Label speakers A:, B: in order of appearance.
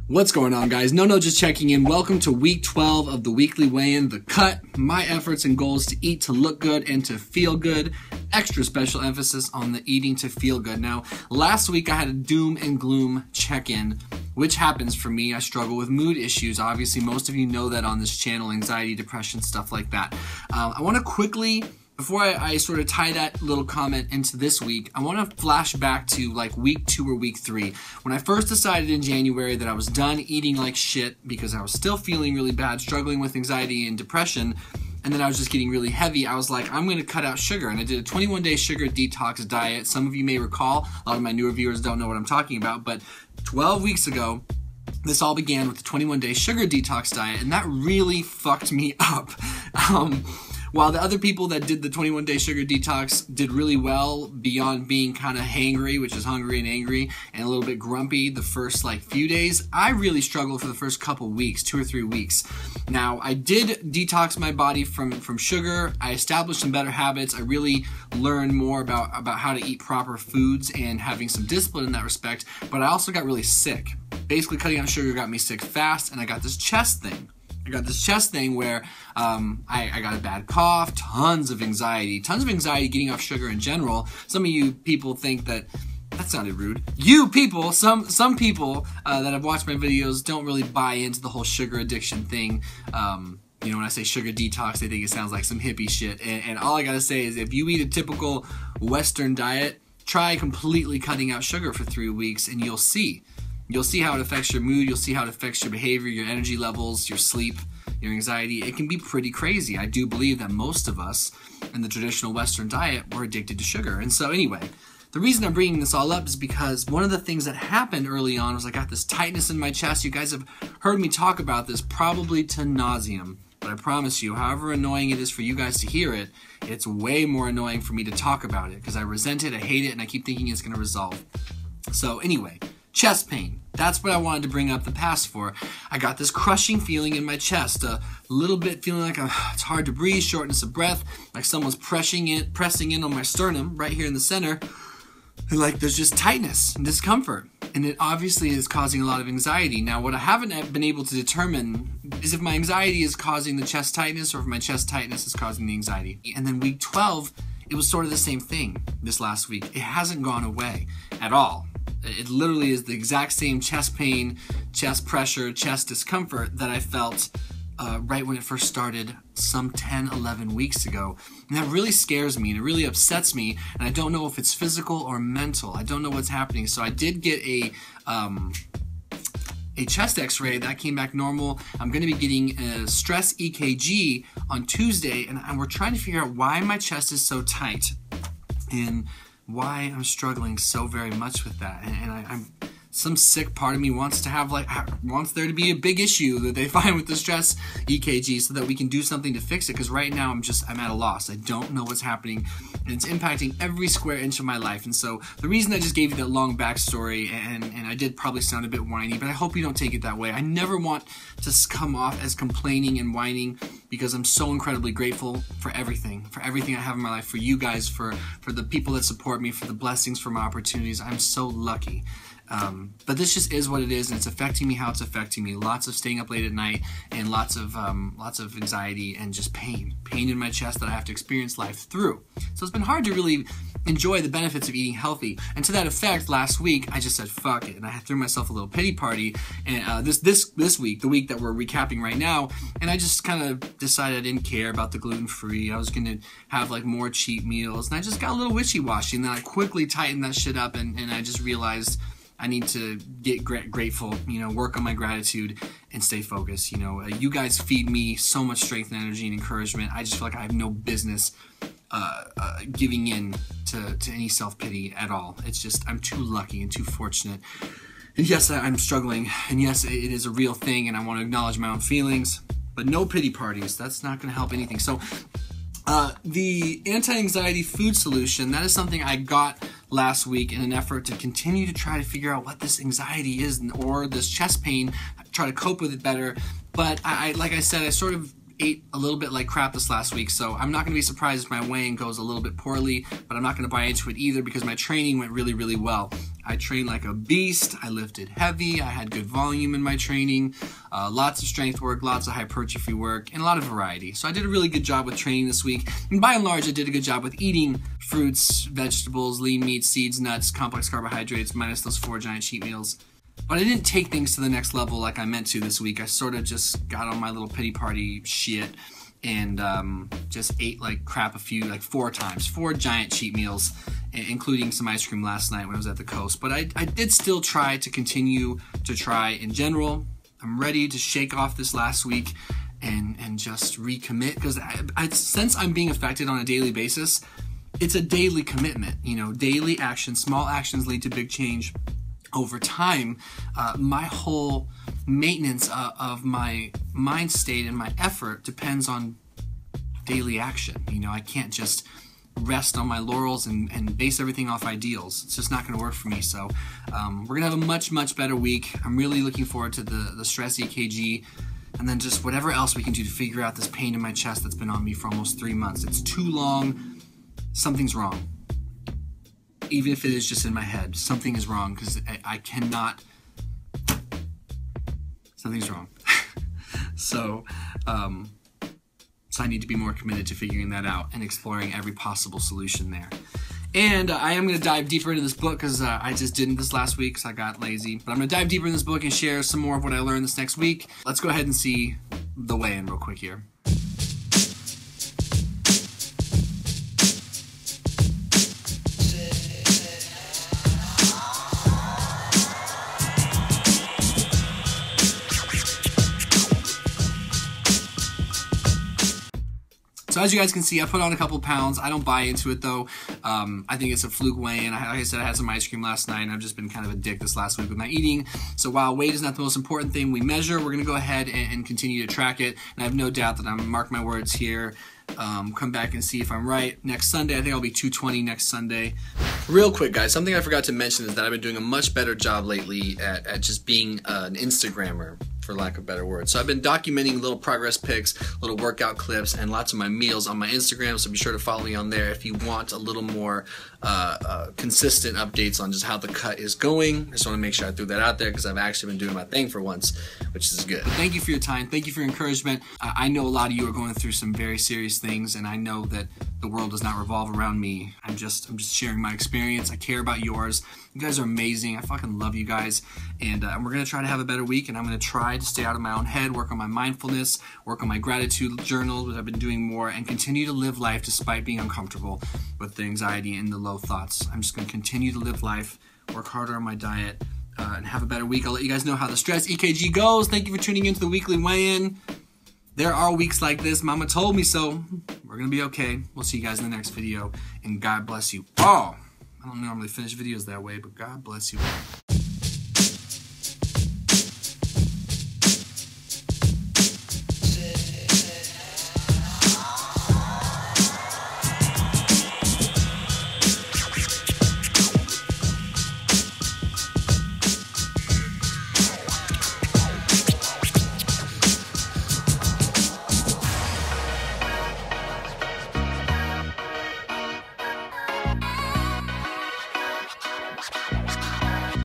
A: What's going on, guys? No, just checking in. Welcome to week 12 of the weekly weigh-in, The Cut. My efforts and goals to eat to look good and to feel good. Extra special emphasis on the eating to feel good. Now, last week I had a doom and gloom check-in, which happens for me. I struggle with mood issues. Obviously, most of you know that on this channel, anxiety, depression, stuff like that. I want to quickly, before I sort of tie that little comment into this week, I want to flash back to like week 2 or week 3. When I first decided in January that I was done eating like shit because I was still feeling really bad, struggling with anxiety and depression, and then I was just getting really heavy, I was like, I'm going to cut out sugar. And I did a 21-day sugar detox diet. Some of you may recall, a lot of my newer viewers don't know what I'm talking about, but 12 weeks ago, this all began with the 21-day sugar detox diet, and that really fucked me up. While the other people that did the 21-day sugar detox did really well beyond being kind of hangry, which is hungry and angry, and a little bit grumpy the first few days, I really struggled for the first couple weeks, 2 or 3 weeks. Now, I did detox my body from sugar. I established some better habits. I really learned more about how to eat proper foods and having some discipline in that respect, but I also got really sick. Basically, cutting out sugar got me sick fast, and I got this chest thing. Where I got a bad cough, tons of anxiety getting off sugar in general. Some of you people think that sounded rude. You people, some people that have watched my videos don't really buy into the whole sugar addiction thing. You know, when I say sugar detox, they think it sounds like some hippie shit. And all I gotta say is if you eat a typical Western diet, try completely cutting out sugar for 3 weeks and you'll see. You'll see how it affects your mood, you'll see how it affects your behavior, your energy levels, your sleep, your anxiety. It can be pretty crazy. I do believe that most of us in the traditional Western diet were addicted to sugar. And so anyway, the reason I'm bringing this all up is because one of the things that happened early on was I got this tightness in my chest. You guys have heard me talk about this probably to nauseum. But I promise you, however annoying it is for you guys to hear it, it's way more annoying for me to talk about it because I resent it, I hate it, and I keep thinking it's going to resolve. So anyway, chest pain. That's what I wanted to bring up the past for. I got this crushing feeling in my chest, a little bit feeling like it's hard to breathe, shortness of breath, like someone's pressing in on my sternum right here in the center, and like there's just tightness and discomfort. And it obviously is causing a lot of anxiety. Now, what I haven't been able to determine is if my anxiety is causing the chest tightness or if my chest tightness is causing the anxiety. And then week 12, it was sort of the same thing this last week. It hasn't gone away at all. It literally is the exact same chest pain, chest pressure, chest discomfort that I felt right when it first started some 10, 11 weeks ago. And that really scares me and it really upsets me. And I don't know if it's physical or mental. I don't know what's happening. So I did get a chest x-ray that came back normal. I'm going to be getting a stress EKG on Tuesday. And we're trying to figure out why my chest is so tight and why I'm struggling so very much with that. And I'm some sick part of me wants to have wants there to be a big issue that they find with the stress EKG so that we can do something to fix it, because right now I'm at a loss. I don't know what's happening and it's impacting every square inch of my life. And so the reason I just gave you that long backstory, and I did probably sound a bit whiny, but I hope you don't take it that way. I never want to come off as complaining and whining because I'm so incredibly grateful for everything I have in my life, for you guys, for the people that support me, for the blessings, for my opportunities. I'm so lucky. But this just is what it is, and it's affecting me how it's affecting me. Lots of staying up late at night, and lots of anxiety and just pain in my chest that I have to experience life through. So it's been hard to really enjoy the benefits of eating healthy. And to that effect, last week I just said fuck it, and I threw myself a little pity party. And this week, the week that we're recapping right now, and I just kind of decided I didn't care about the gluten-free. I was gonna have more cheat meals, and I just got a little wishy-washy. And then I quickly tightened that shit up, and I just realized I need to get grateful, work on my gratitude and stay focused. You guys feed me so much strength and energy and encouragement. I just feel like I have no business giving in to any self-pity at all. It's just, I'm too lucky and too fortunate. And yes, I'm struggling. And yes, it is a real thing, and I want to acknowledge my own feelings. But no pity parties. That's not going to help anything. So the anti-anxiety food solution, that is something I got last week in an effort to continue to try to figure out what this anxiety is or this chest pain, try to cope with it better. But like I said, I sort of ate a little bit like crap this last week, so I'm not going to be surprised if my weighing goes a little bit poorly, but I'm not going to buy into it either because my training went really, really well. I trained like a beast. I lifted heavy. I had good volume in my training. Lots of strength work, lots of hypertrophy work, and a lot of variety. So I did a really good job with training this week. And by and large, I did a good job with eating fruits, vegetables, lean meat, seeds, nuts, complex carbohydrates, minus those 4 giant cheat meals. But I didn't take things to the next level like I meant to this week. I sort of just got on my little pity party shit and just ate like crap like 4 times, 4 giant cheat meals, including some ice cream last night when I was at the coast. But I did still try to continue to try in general. I'm ready to shake off this last week and just recommit, because since I'm being affected on a daily basis, it's a daily commitment, you know, daily action. Small actions lead to big change. Over time, my whole maintenance of my mind state and my effort depends on daily action. You know, I can't just rest on my laurels and base everything off ideals. It's just not going to work for me. So we're going to have a much, much better week. I'm really looking forward to the stress EKG, and then just whatever else we can do to figure out this pain in my chest that's been on me for almost 3 months. It's too long. Something's wrong. Even if it is just in my head, something is wrong, because I cannot, something's wrong. So I need to be more committed to figuring that out and exploring every possible solution there. And I am going to dive deeper into this book, because I just didn't this last week because I got lazy. But I'm going to dive deeper in this book and share some more of what I learned this next week. Let's go ahead and see the weigh-in real quick here. So as you guys can see, I put on a couple pounds. I don't buy into it though. I think it's a fluke weigh-in. Like I said, I had some ice cream last night, and I've just been kind of a dick this last week with my eating. So while weight is not the most important thing we measure, we're gonna go ahead and continue to track it. And I have no doubt that I'm gonna mark my words here. Come back and see if I'm right. Next Sunday, I think I'll be 220 next Sunday. Real quick, guys, something I forgot to mention is that I've been doing a much better job lately at just being an Instagrammer, for lack of a better word. So I've been documenting little progress pics, little workout clips, and lots of my meals on my Instagram, so be sure to follow me on there if you want a little more consistent updates on just how the cut is going. I just want to make sure I threw that out there, because I've actually been doing my thing for once, which is good. But thank you for your time. Thank you for your encouragement. I know a lot of you are going through some very serious things, and I know that the world does not revolve around me. I'm just sharing my experience. I care about yours. You guys are amazing. I fucking love you guys. And we're going to try to have a better week, and I'm going to try to stay out of my own head, work on my mindfulness, work on my gratitude journal, which I've been doing more, and continue to live life despite being uncomfortable with the anxiety and the low thoughts. I'm just going to continue to live life, work harder on my diet, and have a better week. I'll let you guys know how the stress EKG goes. Thank you for tuning into the weekly weigh-in. There are weeks like this. Mama told me so. We're going to be okay. We'll see you guys in the next video, and God bless you all. I don't normally finish videos that way, but God bless you all.